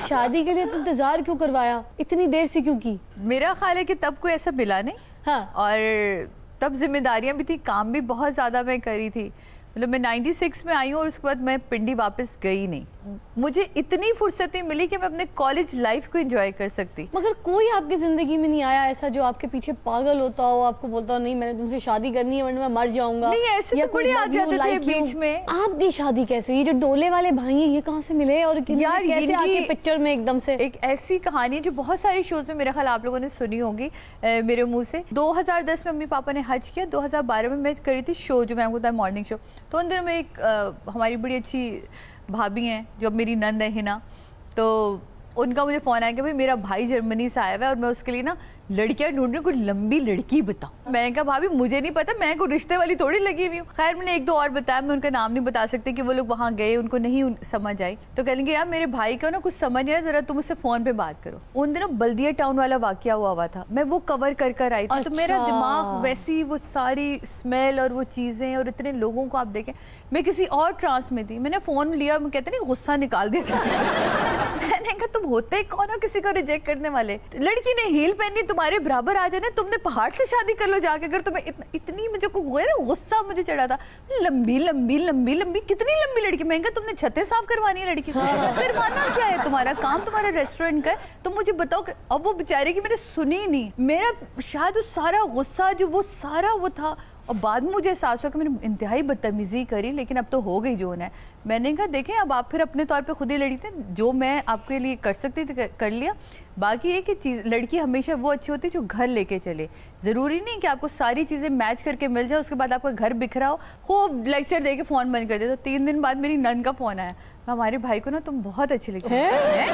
शादी के लिए इंतजार क्यों करवाया, इतनी देर से क्यों की? मेरा ख्याल है कि तब कोई ऐसा मिला नहीं। हाँ। और तब जिम्मेदारियां भी थी, काम भी बहुत ज्यादा मैं करी थी। मतलब मैं 96 में आई हूँ और उसके बाद मैं पिंडी वापस गई नहीं। मुझे इतनी फुर्सत नहीं मिली कि मैं अपने कॉलेज लाइफ को एंजॉय कर सकती। मगर कोई आपकी जिंदगी में नहीं आया ऐसा जो आपके पीछे पागल होता हो, आपको बोलता हो नहीं मैंने तुमसे शादी करनी है वरना मैं मर जाऊंगा? नहीं, ऐसे तो कोई आ जाते थे बीच में। आपकी शादी कैसे हुई? ये जो डोले वाले भाई हैं ये कहाँ से मिले और यार कैसे आके पिक्चर में एकदम से? एक ऐसी कहानी है जो बहुत सारे शोज में मेरा ख्याल आप लोगों ने सुनी होगी मेरे मुंह से। 2010 में मम्मी पापा ने हज किया, 2012 में मैं करी थी शो जो मैं आपको बताया मॉर्निंग शो। तो उन दिनों में एक हमारी बड़ी अच्छी भाभी हैं जो मेरी नंद है हिना, तो उनका मुझे फोन आया कि भाई मेरा भाई जर्मनी से आया हुआ है और मैं उसके लिए ना लड़कियां ढूंढ रही हूँ, कोई लंबी लड़की बताओ। मैंने कहा भाभी मुझे नहीं पता, मैं कोई रिश्ते वाली थोड़ी लगी हुई हूँ। खैर मैंने एक दो और बताया, मैं उनका नाम नहीं बता सकती कि वो लोग वहाँ गए, उनको नहीं समझ आई। तो कहेंगे यार मेरे भाई को ना कुछ समझ नहीं आया, जरा तुम उससे फोन पे बात करो। उन दिनों बल्दिया टाउन वाला वाकया हुआ था, मैं वो कवर कर आई थी। तो मेरा दिमाग वैसी वो सारी स्मेल और वो चीजें और इतने लोगों को आप देखें, मैं किसी और ट्रांस में थी। मैंने फोन लिया, मैं कहते नहीं गुस्सा निकाल दिया। मैंने कहा तुम होते कौन हो किसी को रिजेक्ट करने वाले? लड़की ने हील पहनी तुम्हारे बराबर आ जाने, तुमने पहाड़ से शादी कर लो जाके। अगर तुम्हें इतनी मुझे को गुस्सा मुझे चढ़ा था। लंबी लंबी लंबी लंबी कितनी लंबी लड़की? मैं कहा तुमने छतें साफ करवानी है लड़की से? करवाना क्या है तुम्हारा काम? तुम्हारा रेस्टोरेंट का है, तुम मुझे बताओ। अब वो बेचारे की मैंने सुनी नहीं, मेरा शायद सारा गुस्सा जो वो सारा वो था। और बाद में मुझे एहसास हुआ कि मैंने इंतहाई बदतमीजी करी, लेकिन अब तो हो गई जो है। मैंने कहा देखें अब आप फिर अपने तौर पे खुद ही लड़ी थे, जो मैं आपके लिए कर सकती थी कर लिया। बाकी ये कि चीज लड़की हमेशा वो अच्छी होती है जो घर लेके चले। जरूरी नहीं कि आपको सारी चीजें मैच करके मिल जाए, उसके बाद आपका घर बिखरा हो, खूब लेक्चर दे के फोन बंद कर दे। तो 3 दिन बाद मेरी नंद का फोन आया, हमारे भाई को ना तुम बहुत अच्छी लगती है।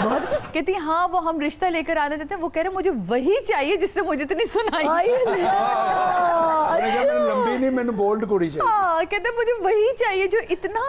बहुत कहती हाँ वो हम रिश्ता लेकर आने देते, वो कह रहे मुझे वही चाहिए जिससे मुझे इतनी सुनाई। लंबी नहीं मैंने बोल्ड कुड़ी चाहिए। हाँ कहते मुझे वही चाहिए जो इतना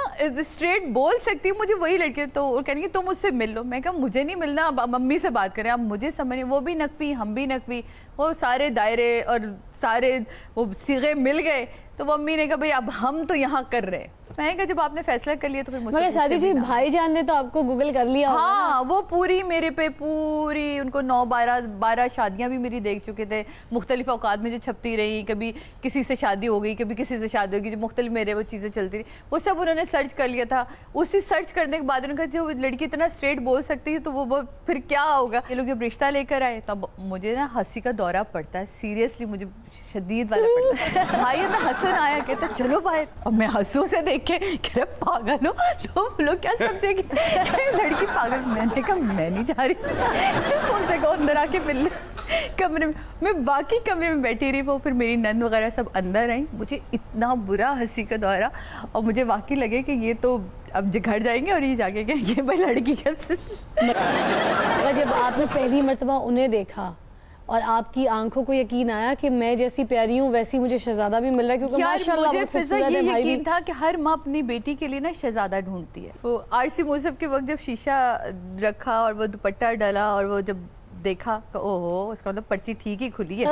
स्ट्रेट बोल सकती है, मुझे वही लड़की। तो वो कहेंगे तुम उससे मिल लो। मैं कहा मुझे नहीं मिलना, अब मम्मी से बात करें। अब मुझे समझ, वो भी नकवी हम भी नकवी, वो सारे दायरे और सारे वो सिगे मिल गए। तो मम्मी ने कहा भाई अब हम तो यहाँ कर रहे हैं। मैं कहा जब आपने फैसला कर लिया तो फिर मुझसे शादी जी भाईजान ने तो आपको गूगल कर लिया। हाँ वो पूरी मेरे पे पूरी, उनको 9-12 शादियां भी मेरी देख चुके थे मुख्तलिफ औकात में जो छपती रही। कभी किसी से शादी हो गई, कभी किसी से शादी होगी, जो मुख्तलिफ मेरे वो चीजें चलती रही, वो सब उन्होंने सर्च कर लिया था। उसी सर्च करने के बाद उन्होंने कहा जो लड़की इतना स्ट्रेट बोल सकती है तो वो फिर क्या होगा। ये लोग जब रिश्ता लेकर आए तो मुझे ना हंसी का दौरा पड़ता है, सीरियसली मुझे शदीद वाला पड़ता है। भाई ना हसन आया, कहता चलो बाहर। अब मैं हंसू से देख के कह रहे पागल हो तो लोग क्या समझेंगे लड़की पागल। मैंने कहा मैं नहीं जा रही। उनसे कहो अंदर आके मिल कमरे में। मैं बाकी कमरे में बैठी रही, वो फिर मेरी नंद वगैरह सब अंदर आई। मुझे इतना बुरा हंसी का दौरा, और मुझे वाकई लगे कि ये तो अब घर जाएंगे और ये जाके कहेंगे भाई लड़की कैसे। जब आपने पहली मर्तबा उन्हें देखा और आपकी आंखों को यकीन आया कि मैं जैसी प्यारी हूँ वैसी मुझे शहजादा भी मिल रहा है, क्योंकि माशाल्लाह मुझे फिजा ये यकीन था कि हर माँ अपनी बेटी के लिए ना शहजादा ढूंढती है। वो आरसी मूसफ के वक्त जब शीशा रखा और वो दुपट्टा डाला और वो जब देखा तो ओहो उसका मतलब पर्ची ठीक ही खुली है।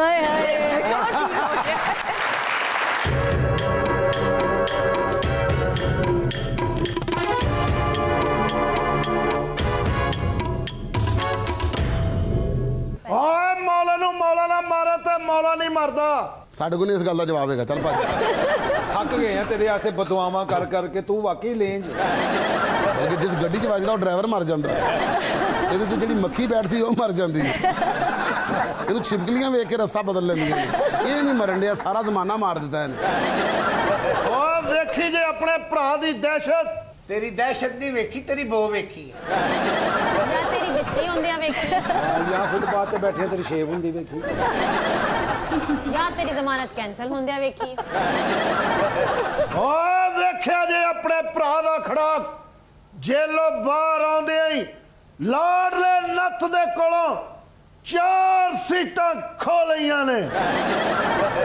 मौला ना मारा तो मौला नहीं मरदा। साडे को नहीं इस गल का जवाब है। चल भाई थक गए हैं तेरे वास्ते बदुआवां कर करके, तू वाकई लेंज। जिस गड्डी च वजदा ड्राइवर मर जाता, ये तो जी मक्खी बैठती वो मर जाती है। ये छिपकलियां वेख के रस्ता बदल लेंदियां, ये नहीं मरन दिया, सारा जमाना मार दिता है। वेखी जे अपने भरा दी दहशत। तेरी दहशत नहीं वेखी, तेरी बो वेखी या तेरी बिस्ती होंदियां वेखी, या फुटपाथ पे बैठे तेरी शेव हुंदी वेखी, या तेरी जमानत कैंसल होंदियां वेखी। ओ वेख्या जे अपने भरा दा खड़ा जेलों बाहर आउंदे ही लाडले नत्थ दे कोलों 4 सीटां खो लईयां ने।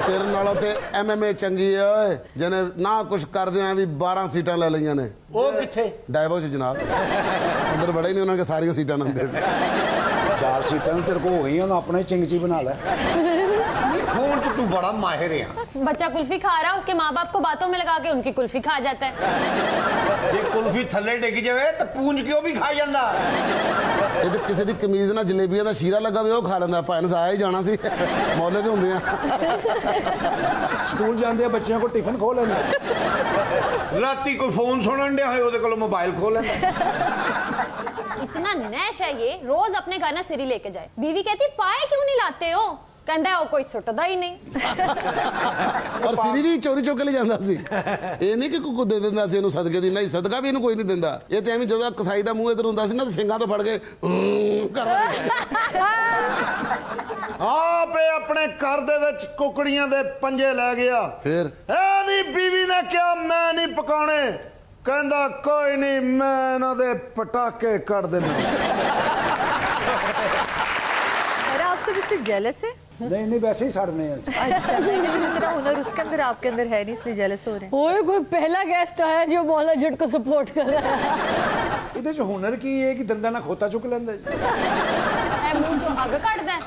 तेरे नालों ते MMA चंगी है, जिन्हें ना कुछ कर दिया भी 12 सीटां ले लईयां ने। वो किथे? डाइवो च जनाब, अंदर बड़े नहीं उन्होंने सारी सीटां ना दे। 4 सीटां तेरे को हो गई, अपने चिंगची बना ले। खून तो तू बड़ा माहिर है। बच्चा कुल्फी खा रहा है, उसके माँ बाप को बातों में लगा के उनकी कुल्फी खा जाता है। जे कुल्फी थल्ले डिग जाए तो पूंज क्यों भी खा जाता। ਇਹ ਤਾਂ ਕਿਸੇ ਦੀ ਕਮੀਜ਼ ਨਾਲ ਜਲੇਬੀਆਂ ਦਾ ਸ਼ੀਰਾ ਲੱਗਾ ਵੀ ਉਹ ਖਾ ਲੈਂਦਾ। ਭੈਣ ਸਾਇਆ ਹੀ ਜਾਣਾ ਸੀ, ਮੌਲੇ ਤੇ ਹੁੰਦੇ ਆ। ਸਕੂਲ ਜਾਂਦੇ ਆ ਬੱਚਿਆਂ ਕੋਲ ਟਿਫਨ ਖੋਹ ਲੈਂਦਾ। ਰਾਤੀ ਕੋਈ ਫੋਨ ਸੁਣਨ ਡਿਆ ਹੋਏ ਉਹਦੇ ਕੋਲ मोबाइल खो लेंदा। इतना नैश है ये, रोज अपने घर ना सिरी लेके जाए। बीवी कहती पाए क्यों नहीं लाते हो, कहता है वो कोई सुटदा ही नहीं। और सिरी भी चोरी चुक के ले जाता सी। ये नहीं कि कोई दे दिंदा सी इहनूं सदके दी, नहीं सदका भी इहनूं कोई नहीं दिंदा। ये ते एवें जदों कसाई दा मूंह इधर हुंदा सी ना ते सिंगां तो फड़ के कर आप अपने घर दे विच कुकड़ियां दे पंजे लै गया। फिर एदी बीवी ने क्या मैं नहीं पकाने, कहंदा कोई नहीं मैं इन्हां दे पटाके कट देने। अरे आप सब इससे जेलस है? नहीं नहीं वैसे ही सड़ने हैं। अच्छा, इतना हुनर उसके अंदर आपके अंदर है नहीं, इसलिए जेलस हो रहे हैं। ओए कोई पहला गेस्ट आया जो मौला जट को सपोर्ट कर रहा है। ਇਹਦੇ ਚ ਹੁਨਰ ਕੀ ਹੈ ਕਿ ਦੰਦਾਂ ਨਾਲ ਖੋਤਾ ਚੁੱਕ ਲੈਂਦਾ ਜੀ। ए मुंह जो अग कटदा है।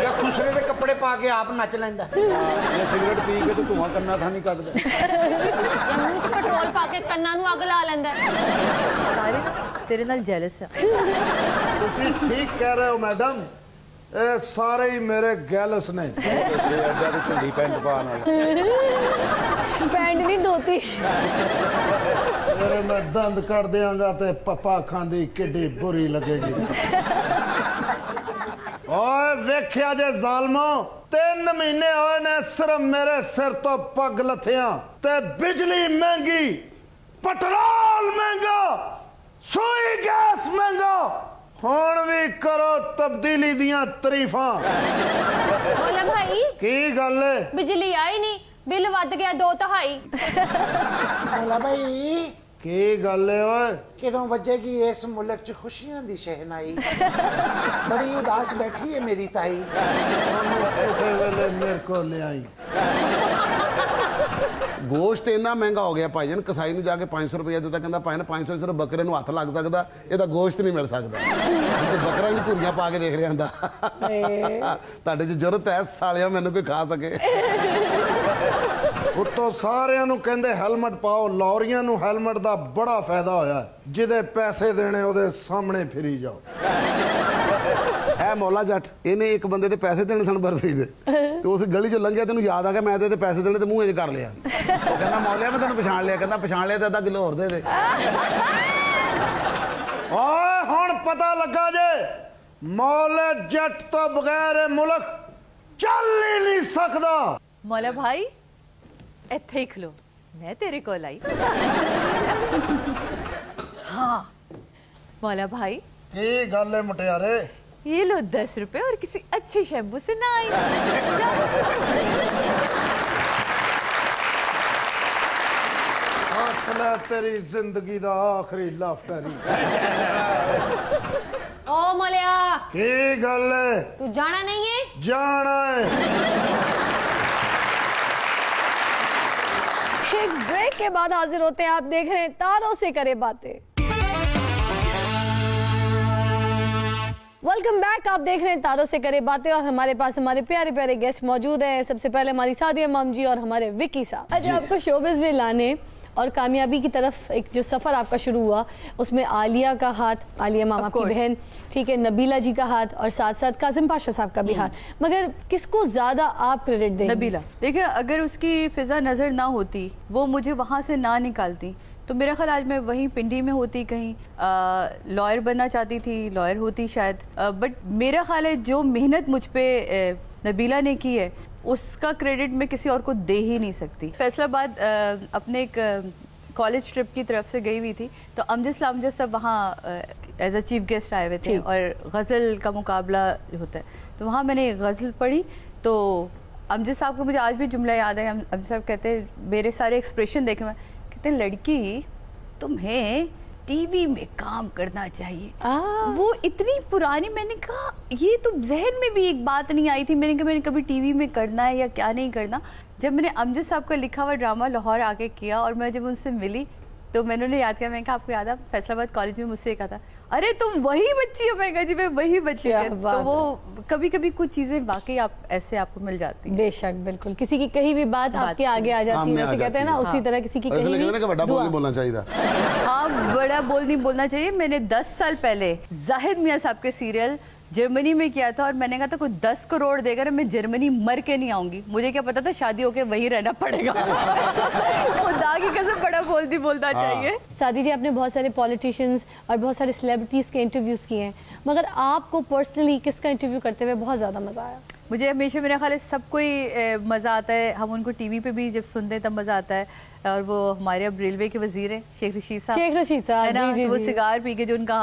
या खुसरे दे कपड़े पा के आप नच लेंदा। ਇਹ ਸਿਗਰਟ ਪੀ ਕੇ ਤੇ ਧੂਆਂ ਕੰਨਾਂ ਥਾਂ ਨਹੀਂ ਕੱਢਦਾ। या मुंह च पेट्रोल पा के कन्ना नू अग ला लैंदा है। सारे तेरे नाल जेलस है। ਤੁਸੀਂ ਠੀਕ ਕਹਿ ਰਹੇ ਹੋ ਮੈਡਮ, ਇਹ ਸਾਰੇ ਹੀ ਮੇਰੇ ਗੈਲਸ ਨੇ। ਅੱਡਾ ਤੇ ਝੰਡੀ ਪੈਂਟ ਪਾ ਨਾਲ पैंट नहीं धोती। ਮੇਰੇ ਮੈਂ ਦੰਦ ਕੱਢ ਦਿਆਂਗਾ ਤੇ ਪਪਾ ਖਾਂਦੀ ਕਿੱਡੀ ਬੁਰੀ ਲੱਗੇਗੀ। ਓਏ ਵੇਖਿਆ ਜੇ ਜ਼ਾਲਮੋ, 3 ਮਹੀਨੇ ਹੋਏ ਨੇ ਸਿਰਫ ਮੇਰੇ ਸਿਰ ਤੋਂ ਪੱਗ ਲੱਥਿਆਂ ਤੇ ਬਿਜਲੀ ਮਹਿੰਗੀ, ਪੈਟਰੋਲ ਮਹਿੰਗਾ, ਸੂਈ ਗੈਸ ਮਹਿੰਗਾ। ਹੁਣ ਵੀ ਕਰੋ ਤਬਦੀਲੀ ਦੀਆਂ ਤਾਰੀਫਾਂ। बोला भाई ਕੀ ਗੱਲ ਏ? बिजली आई नहीं, बिल वध गया 2/3। बोला भाई ਕੀ ਗੱਲ ਏ ਓਏ? किदों वजेगी इस मुल्क च खुशियां दी शहनाई। बड़ी उदास बैठी है मेरी ताई। ਉਹਨੂੰ ਕਿਸੇ ਵੇਲੇ ਮੇਰੇ ਕੋਲ ਲਿਆਈ। ਗੋਸ਼ਤ ਇੰਨਾ ਮਹਿੰਗਾ ਹੋ ਗਿਆ ਭਾਈਜਾਨ, ਕਸਾਈ ਨੂੰ ਜਾ ਕੇ 500 ਰੁਪਏ ਦਿੱਤਾ, ਕਹਿੰਦਾ ਭਾਈ ਨੇ 500 ਸਿਰਫ ਬੱਕਰੇ ਨੂੰ ਹੱਥ ਲੱਗ ਸਕਦਾ, ਇਹਦਾ ਗੋਸ਼ਤ ਨਹੀਂ ਮਿਲ ਸਕਦਾ। ਤੇ ਬੱਕਰਾ ਦੀ ਘੁਰੀਆਂ ਪਾ ਕੇ ਵੇਖ ਰਿਹਾ ਹੁੰਦਾ। ਤੁਹਾਡੇ 'ਚ ਜ਼ਰੂਰਤ ਹੈ ਸਾਲਿਆ ਮੈਨੂੰ ਕੋਈ ਖਾ ਸਕੇ। ਉੱਤੋਂ ਸਾਰਿਆਂ ਨੂੰ ਕਹਿੰਦੇ ਹੈਲਮਟ ਪਾਓ, ਲੌਰੀਆਂ ਨੂੰ ਹੈਲਮਟ ਦਾ ਬੜਾ ਫਾਇਦਾ ਹੋਇਆ। ਜਿਹਦੇ ਪੈਸੇ ਦੇਣੇ ਉਹਦੇ ਸਾਹਮਣੇ ਫਿਰੀ ਜਾਓ। ਇਹ ਮੌਲਾ ਜੱਟ, ਇਹਨੇ ਇੱਕ ਬੰਦੇ ਦੇ ਪੈਸੇ ਦੇਣੇ ਸਨ ਬਰਫੀ ਦੇ, ਤੇ ਉਸ ਗਲੀ 'ਚੋਂ ਲੰਘਿਆ, ਤੈਨੂੰ ਯਾਦ ਆ ਗਿਆ ਮੈਂ ਤੇ ਪੈਸੇ ਦੇਣੇ ਤੇ ਮੂੰਹ 'ਚ ਕਰ ਲਿਆ। ਉਹ ਕਹਿੰਦਾ ਮੌਲਿਆ ਮੈਂ ਤੈਨੂੰ ਪਛਾਣ ਲਿਆ, ਕਹਿੰਦਾ ਪਛਾਣ ਲਿਆ ਤੇ ਅੱਧਾ ਕਿਲੋ ਹੋਰ ਦੇ ਦੇ। ਓਏ ਹੁਣ ਪਤਾ ਲੱਗਾ ਜੇ ਮੌਲੇ ਜੱਟ ਤੋਂ ਬਗੈਰ ਇਹ ਮੁਲਕ ਚੱਲ ਹੀ ਨਹੀਂ ਸਕਦਾ। मौला भाई इत्थे ही खलो, मैं तेरे को लाई। हाँ मौला भाई ਕੀ ਗੱਲ ਏ ਮੁਟਿਆਰੇ? ये लो 10 रुपए और किसी अच्छे शैम्पू से ना आई। ਅਸਲ ਤੇਰੀ ਜ਼ਿੰਦਗੀ ਦਾ ਆਖਰੀ ਲਾਫਟਰੀ। ओ मौलिया ਕੀ ਗੱਲ ਏ? तू जाना नहीं है? ਜਾਣਾ ਏ। एक ब्रेक के बाद हाजिर होते हैं, आप देख रहे हैं तारों से करे बातें। वेलकम बैक, आप देख रहे हैं तारों से करे बातें और हमारे पास हमारे प्यारे प्यारे गेस्ट मौजूद हैं। सबसे पहले हमारी सादिया मम जी और हमारे विक्की साहब। आज आपको शोबिज़ में लाने और कामयाबी की तरफ एक जो सफ़र आपका शुरू हुआ, उसमें आलिया का हाथ, आलिया मामा की बहन, ठीक है, नबीला जी का हाथ और साथ साथ काजिम पाशा साहब का भी हाथ, मगर किसको ज़्यादा आप क्रेडिट दें? नबीला। देखिए अगर उसकी फिजा नज़र ना होती, वो मुझे वहाँ से ना निकालती, तो मेरा ख्याल आज मैं वहीं पिंडी में होती, कहीं लॉयर बनना चाहती थी, लॉयर होती शायद। बट मेरा ख्याल है जो मेहनत मुझ पे नबीला ने की है उसका क्रेडिट मैं किसी और को दे ही नहीं सकती। फैसलाबाद अपने एक कॉलेज ट्रिप की तरफ से गई हुई थी, तो अमजद सब वहाँ एज अ चीफ गेस्ट आए हुए थे और गज़ल का मुकाबला होता है, तो वहाँ मैंने गज़ल पढ़ी। तो अमजद साहब को मुझे आज भी जुमला याद है। अमजद साहब कहते मेरे सारे एक्सप्रेशन देखे, मैं कहते लड़की तुम्हें टीवी में काम करना चाहिए। वो इतनी पुरानी, मैंने कहा ये तो जहन में भी एक बात नहीं आई थी। मैंने कहा मैंने कभी टीवी में करना है या क्या नहीं करना। जब मैंने अमजद साहब का लिखा हुआ ड्रामा लाहौर आके किया और मैं जब उनसे मिली तो मैंने उन्हें याद किया, मैंने कहा आपको याद है फैसलाबाद कॉलेज में मुझसे कहा था अरे तुम वही बच्ची हो। मैं कहा जी मैं वही बच्ची क्या हूँ। बात तो वो कभी कभी कुछ चीजें वाकई आप ऐसे आपको मिल जाती हैं। बेशक, बिल्कुल। किसी की कही हुई बात आपके आगे आ जाती है, सामने आ जैसे कहते हैं ना, जाती है। उसी तरह किसी की ऐसे कही लगता है ना कि हुई बड़ा बोल दुआ। नहीं बोलना चाहिए। हाँ, बड़ा बोल नहीं बोलना चाहिए। मैंने 10 साल पहले जाहिद मियां साहब के सीरियल जर्मनी में किया था और मैंने कहा था कोई 10 करोड़ देगा मैं जर्मनी मर के नहीं आऊंगी। मुझे क्या पता था शादी होके वहीं रहना पड़ेगा। खुदा की कसम बड़ा बोलना चाहिए। सादी जी, आपने बहुत सारे पॉलिटिशियंस और बहुत सारे सेलिब्रिटीज़ के इंटरव्यूज़ किए हैं, मगर आपको पर्सनली किसका इंटरव्यू करते हुए बहुत ज़्यादा मज़ा आया? मुझे हमेशा मेरा ख्याल है सबको ही मज़ा आता है। हम उनको टीवी पे भी जब सुनते हैं तब मज़ा आता है। और वो हमारे अब रेलवे के वज़ीर हैं शेख रशीद साहब। शेख रशीद साहब, है ना, जी, तो वो जी। सिगार पी के जो उनका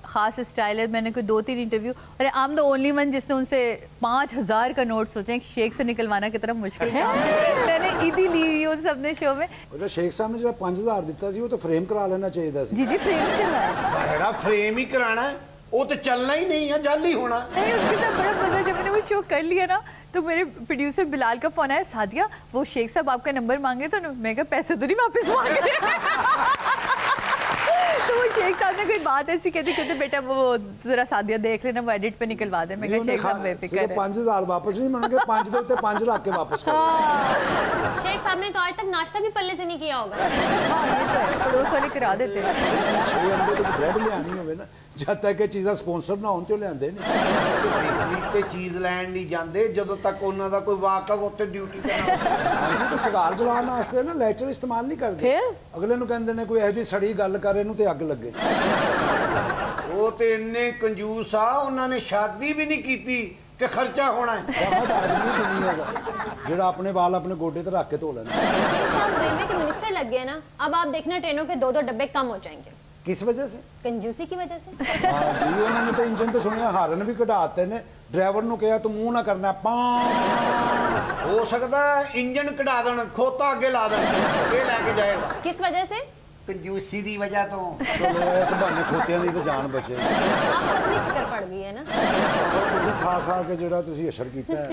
ख़ास स्टाइल है, मैंने कोई 2-3 इंटरव्यू, अरे I am the only one जिसने उनसे 5000 का नोट सोचे शेख से निकलवाना कितना मुश्किल काम है। मैंने ईदी ली हुई उन सब ने शो में। ਉਹਦਾ ਸ਼ੇਖ ਸਾਹਿਬ ਨੇ ਜਿਹੜਾ 5000 ਦਿੱਤਾ ਸੀ ਉਹ ਤਾਂ ਫਰੇਮ ਕਰਾ ਲੈਣਾ ਚਾਹੀਦਾ ਸੀ। जी जी फ्रेम करवाया। ਜਿਹੜਾ ਫਰੇਮ ਹੀ ਕਰਾਣਾ ਹੈ, ਉਹ ਤੇ ਚੱਲਣਾ ਹੀ ਨਹੀਂ ਹੈ, ਜਲ ਹੀ होना। नहीं उसके साथ बड़ा मजा। जब मैंने वो शो कर लिया ना तो मेरे प्रोड्यूसर बिलाल का फोन आया, सादिया वो शेख साहब आपका नंबर मांगे तो मैं कहा पैसे तो नहीं वापस मांगे। तो वो शेख साहब ने कोई बात ऐसी कहते बेटा वो जरा सादिया देख लेना वो एडिट पे निकलवा दे। मैं कहा शेख साहब बेफिक्र है। 5000 वापस नहीं मांगे, 5 ਦੇ ਉੱਤੇ 5 ਰੱਖ ਕੇ ਵਾਪਸ ਕਰ। शेख साहब ने तो आज तक नाश्ता भी पल्ले से नहीं किया होगा। हाँ ये तो है, पड़ोस वाले करा देते हैं। 6 ਅੰਡੇ ਤੇ ਬ੍ਰੈਡ ਲਿਆਣੀ ਹੋਵੇ ਨਾ, ਜਦ ਤੱਕ ਇਹ ਚੀਜ਼ਾਂ ਸਪਾਂਸਰ ਨਾ ਹੋਣ ਤੇ ਉਹ ਲਿਆਂਦੇ ਨਹੀਂ। ਤੇ ਚੀਜ਼ ਲੈਣ ਨਹੀਂ ਜਾਂਦੇ ਜਦੋਂ ਤੱਕ ਉਹਨਾਂ ਦਾ ਕੋਈ ਵਾਕਫ ਉੱਤੇ ਡਿਊਟੀ ਤੇ ਨਾ ਹੋਵੇ। ਹਾਂਜੀ, ਤੇ ਸਿਗਾਰ ਜਲਾਉਣ ਵਾਸਤੇ ਨਾ ਲਾਈਟਰ ਇਸਤੇਮਾਲ ਨਹੀਂ ਕਰਦੇ। ਫਿਰ? ਅਗਲੇ ਨੂੰ ਕਹਿੰਦੇ ਨੇ ਕੋਈ ਇਹੋ ਜਿਹੀ ਸੜੀ ਗੱਲ ਕਰ ਇਹਨੂੰ ਤੇ ਅੱਗ ਲੱਗੇ। ਉਹ ਤੇ ਇੰਨੇ ਕੰਜੂਸ ਆ, ਉਹਨਾਂ ਨੇ ਸ਼ਾਦੀ ਵੀ ਨਹੀਂ ਕੀਤੀ ਕਿ ਖਰਚਾ ਹੋਣਾ ਹੈ। ਬਹੁਤ ਆਦਮੀ ਦੁਨੀਆ ਦਾ ਜਿਹੜਾ ਆਪਣੇ ਵਾਲ ਆਪਣੇ ਗੋਡੇ ਤੇ ਰੱਖ ਕੇ ਧੋ ਲੈਂਦਾ। शेख साहब रेलवे के मिनिस्टर लग गए ना, अब आप देखना ट्रेनों के 2-2 डब्बे कम हो जाएंगे ਕਿਸ ਵਜ੍ਹਾ ਸੇ? कंजूसी की वजह से। ਹਾਂ ਜੀ, ਉਹਨਾਂ ਨੇ ਤਾਂ ਇੰਜਨ ਤੇ ਸੁਣਿਆ ਹਾਰਨ ਵੀ ਘਟਾਤੇ ਨੇ। ਡਰਾਈਵਰ ਨੂੰ ਕਿਹਾ ਤੂੰ ਮੂੰਹ ਨਾ ਕਰਨਾ ਪਾਂ। ਹੋ ਸਕਦਾ ਇੰਜਨ ਕਢਾ ਦੇਣ, ਖੋਤਾ ਅੱਗੇ ਲਾ ਦੇਣ, ਇਹ ਲੈ ਕੇ ਜਾਏਗਾ। किस वजह से? ਕੰਜੂਸੀ ਦੀ ਵਜ੍ਹਾ ਤੋਂ। ਚਲੋ ਇਸ ਬਹਾਨੇ ਖੋਤਿਆਂ ਦੀ ਤਾਂ ਜਾਨ ਬਚੇ। आपको अपनी फिक्र पड़ गई है ना। ਤੁਸੀਂ ਖਾ ਕੇ ਜਿਹੜਾ ਤੁਸੀਂ ਅਸਰ ਕੀਤਾ ਹੈ।